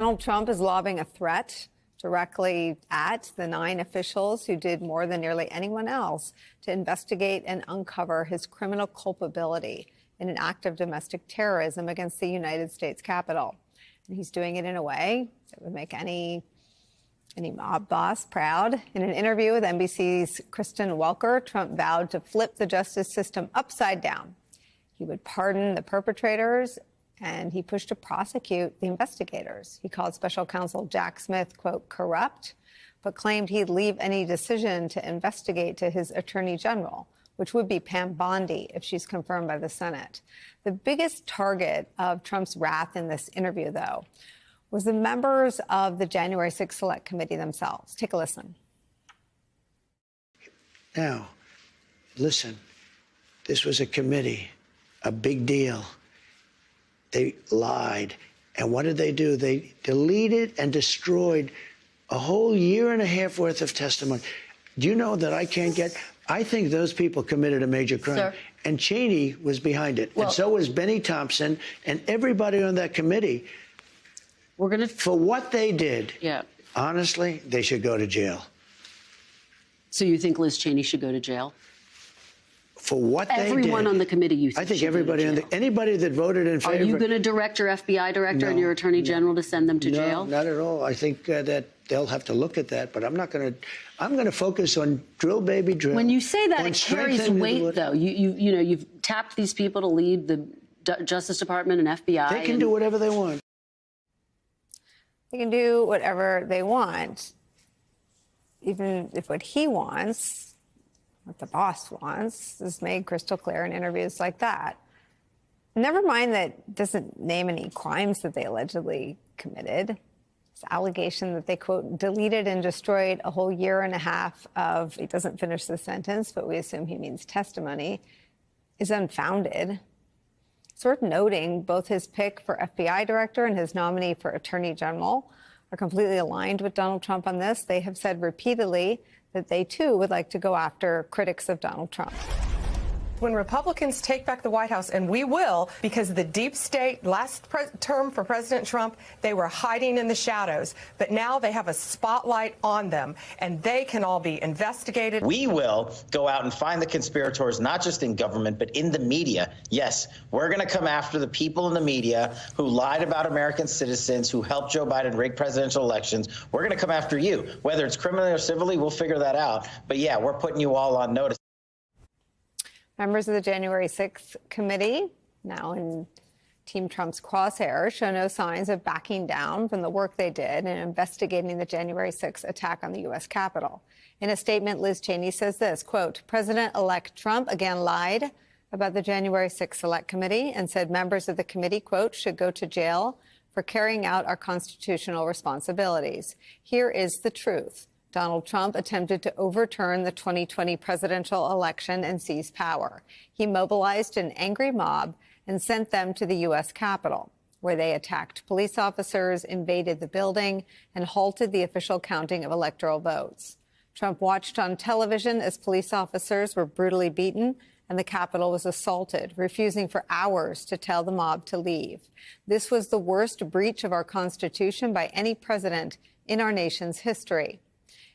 Donald Trump is lobbing a threat directly at the 9 officials who did more than nearly anyone else to investigate and uncover his criminal culpability in an act of domestic terrorism against the United States Capitol. And he's doing it in a way that would make any mob boss proud. In an interview with NBC's Kristen Welker, Trump vowed to flip the justice system upside down. He would pardon the perpetrators, and he pushed to prosecute the investigators. He called special counsel Jack Smith, quote, corrupt, but claimed he'd leave any decision to investigate to his attorney general, which would be Pam Bondi if she's confirmed by the Senate. The biggest target of Trump's wrath in this interview, though, was the members of the January 6th Select Committee themselves. Take a listen. Now, listen, this was a committee, a big deal. They lied. And what did they do? They deleted and destroyed a whole year and a half worth of testimony. Do you know that I can't get? I think those people committed a major crime. Sir. And Cheney was behind it. Well, and so was Benny Thompson and everybody on that committee. For what they did, honestly, they should go to jail. So you think Liz Cheney should go to jail? For what they did. Everyone on the committee, you think I think everybody anybody that voted in favor. Are you going to direct your FBI director and your attorney general to send them to jail? No, not at all. I think that they'll have to look at that, but I'm not going to. I'm going to focus on drill, baby, drill. When you say that, it carries weight, though. You know, you've tapped these people to lead the Justice Department and FBI. They can do whatever they want. They can do whatever they want, even if what he wants, what the boss wants, is made crystal clear in interviews like that. Never mind that it doesn't name any crimes that they allegedly committed. This allegation that they, quote, deleted and destroyed a whole year and a half of, he doesn't finish the sentence, but we assume he means testimony, is unfounded. It's worth noting both his pick for FBI director and his nominee for attorney general are completely aligned with Donald Trump on this. They have said repeatedly that they, too, would like to go after critics of Donald Trump. When Republicans take back the White House, and we will, because the deep state, last term for President Trump, they were hiding in the shadows. But now they have a spotlight on them, and they can all be investigated. We will go out and find the conspirators, not just in government, but in the media. Yes, we're going to come after the people in the media who lied about American citizens, who helped Joe Biden rig presidential elections. We're going to come after you. Whether it's criminally or civilly, we'll figure that out. But yeah, we're putting you all on notice. Members of the January 6th committee, now in Team Trump's crosshairs, show no signs of backing down from the work they did in investigating the January 6th attack on the U.S. Capitol. In a statement, Liz Cheney says this, quote, President-elect Trump again lied about the January 6th Select Committee and said members of the committee, quote, should go to jail for carrying out our constitutional responsibilities. Here is the truth. Donald Trump attempted to overturn the 2020 presidential election and seize power. He mobilized an angry mob and sent them to the U.S. Capitol, where they attacked police officers, invaded the building, and halted the official counting of electoral votes. Trump watched on television as police officers were brutally beaten and the Capitol was assaulted, refusing for hours to tell the mob to leave. This was the worst breach of our Constitution by any president in our nation's history.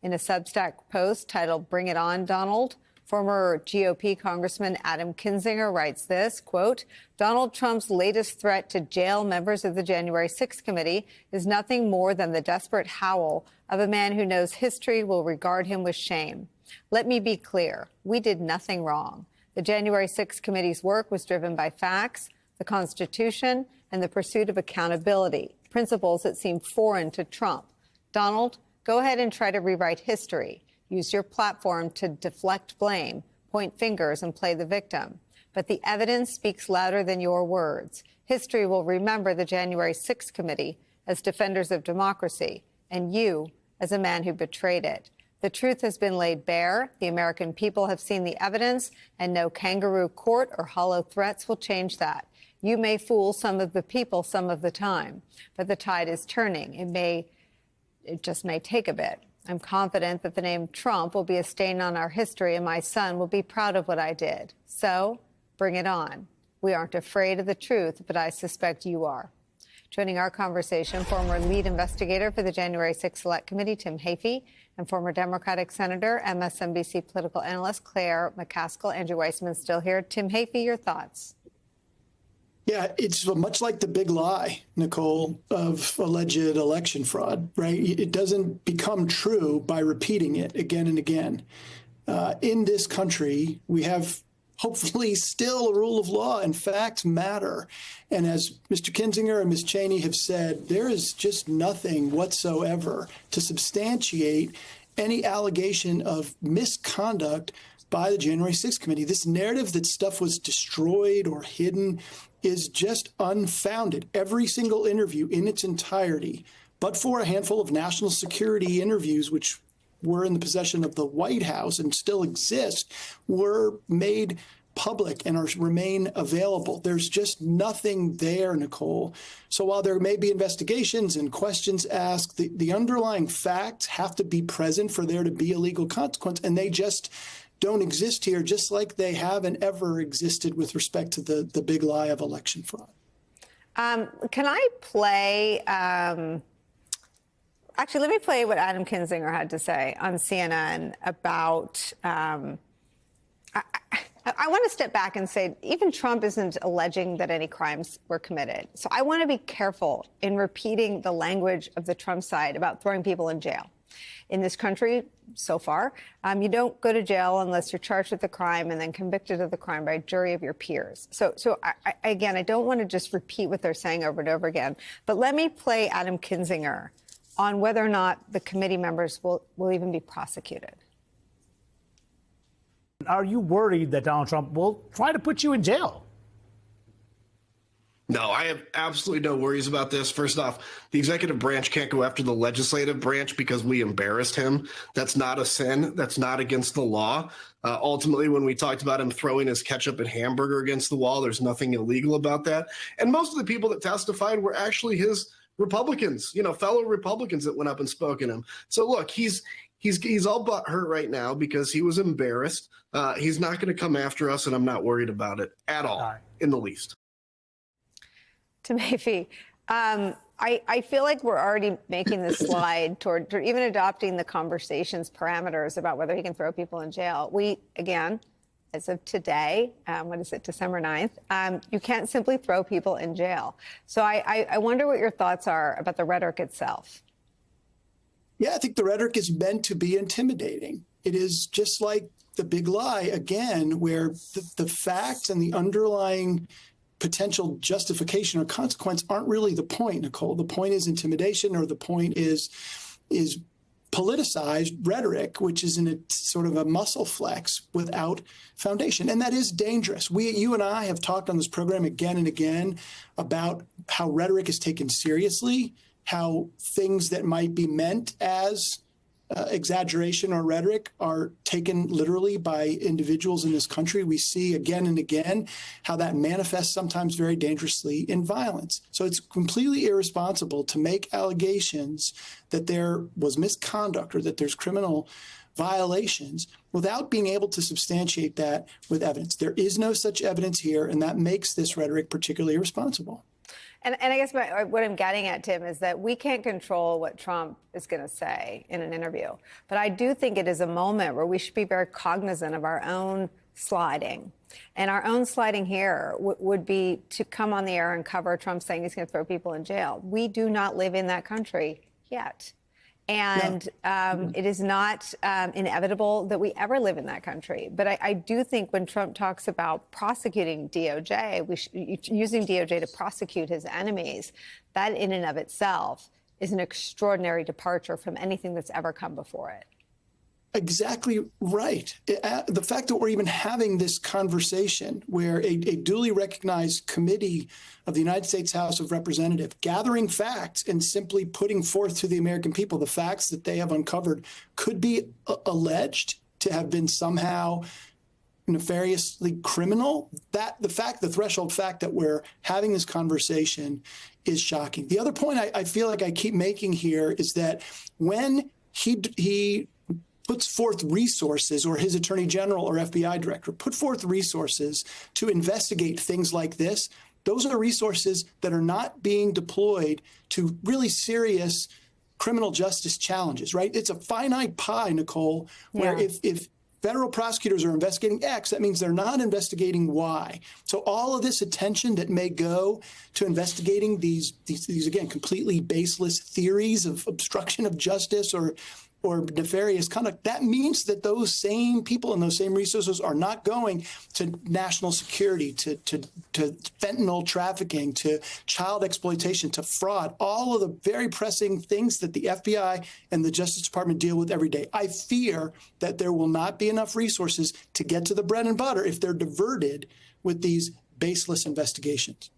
In a Substack post titled Bring It On, Donald, former GOP Congressman Adam Kinzinger writes this, quote, Donald Trump's latest threat to jail members of the January 6th committee is nothing more than the desperate howl of a man who knows history will regard him with shame. Let me be clear. We did nothing wrong. The January 6th committee's work was driven by facts, the Constitution, and the pursuit of accountability, principles that seem foreign to Trump. Donald, go ahead and try to rewrite history. Use your platform to deflect blame, point fingers, and play the victim. But the evidence speaks louder than your words. History will remember the January 6th committee as defenders of democracy, and you as a man who betrayed it. The truth has been laid bare. The American people have seen the evidence, and no kangaroo court or hollow threats will change that. You may fool some of the people some of the time, but the tide is turning. It just may take a bit. I'm confident that the name Trump will be a stain on our history, and my son will be proud of what I did. So, bring it on. We aren't afraid of the truth, but I suspect you are. Joining our conversation, former lead investigator for the January 6th Select Committee, Tim Heaphy, and former Democratic Senator, MSNBC political analyst Claire McCaskill. Andrew Weissman still here. Tim Heaphy, your thoughts? Yeah, it's much like the big lie, Nicole, of alleged election fraud, right? It doesn't become true by repeating it again and again. In this country, we have hopefully still a rule of law and facts matter. And as Mr. Kinzinger and Ms. Cheney have said, there is just nothing whatsoever to substantiate any allegation of misconduct by the January 6th committee. This narrative that stuff was destroyed or hidden is just unfounded. Every single interview in its entirety, but for a handful of national security interviews, which were in the possession of the White House and still exist, were made public and remain available. There's just nothing there, Nicole. So while there may be investigations and questions asked, the underlying facts have to be present for there to be a legal consequence, and they just don't exist here, just like they haven't ever existed with respect to the big lie of election fraud. Can I play? Actually, let me play what Adam Kinzinger had to say on CNN about. I want to step back and say even Trump isn't alleging that any crimes were committed. So I want to be careful in repeating the language of the Trump side about throwing people in jail. In this country, so far, you don't go to jail unless you're charged with a crime and then convicted of the crime by a jury of your peers. So again, I don't want to just repeat what they're saying over and over again. But let me play Adam Kinzinger on whether or not the committee members will even be prosecuted. Are you worried that Donald Trump will try to put you in jail? No, I have absolutely no worries about this. First off, the executive branch can't go after the legislative branch because we embarrassed him. That's not a sin. That's not against the law. Ultimately, when we talked about him throwing his ketchup and hamburger against the wall, there's nothing illegal about that. And most of the people that testified were actually his Republicans, fellow Republicans that went up and spoke at him. So look, he's all butthurt right now because he was embarrassed. He's not going to come after us, and I'm not worried about it at all, in the least. Tim Heaphy, I feel like we're already making the slide toward even adopting the conversation's parameters about whether he can throw people in jail. We, again, as of today, December 9th, you can't simply throw people in jail. So I wonder what your thoughts are about the rhetoric itself. Yeah, I think the rhetoric is meant to be intimidating. It is just like the big lie, again, where the facts and the underlying potential justification or consequence aren't really the point, Nicole. The point is intimidation, or the point is politicized rhetoric, which is in a sort of a muscle flex without foundation. And that is dangerous. You and I have talked on this program again and again about how rhetoric is taken seriously, how things that might be meant as exaggeration or rhetoric are taken literally by individuals in this country. We see again and again how that manifests sometimes very dangerously in violence. So it's completely irresponsible to make allegations that there was misconduct or that there's criminal violations without being able to substantiate that with evidence. There is no such evidence here, and that makes this rhetoric particularly irresponsible. And I guess what I'm getting at, Tim, is that we can't control what Trump is going to say in an interview. But I do think it is a moment where we should be very cognizant of our own sliding. And our own sliding here would be to come on the air and cover Trump saying he's going to throw people in jail. We do not live in that country yet. And it is not inevitable that we ever live in that country. But I do think when Trump talks about prosecuting DOJ, using DOJ to prosecute his enemies, that in and of itself is an extraordinary departure from anything that's ever come before it. Exactly right. The fact that we're even having this conversation where a duly recognized committee of the United States House of Representatives gathering facts and simply putting forth to the American people the facts that they have uncovered could be alleged to have been somehow nefariously criminal. The threshold fact that we're having this conversation is shocking. The other point I feel like I keep making here is that when he puts forth resources, or his attorney general or FBI director put forth resources to investigate things like this, Those are resources that are not being deployed to really serious criminal justice challenges, right? It's a finite pie, Nicole, where if federal prosecutors are investigating X, that means they're not investigating Y. So all of this attention that may go to investigating these again, completely baseless theories of obstruction of justice or nefarious conduct, that means that those same people and those same resources are not going to national security, to fentanyl trafficking, to child exploitation, to fraud, all of the very pressing things that the FBI and the Justice Department deal with every day. I fear that there will not be enough resources to get to the bread and butter if they're diverted with these baseless investigations.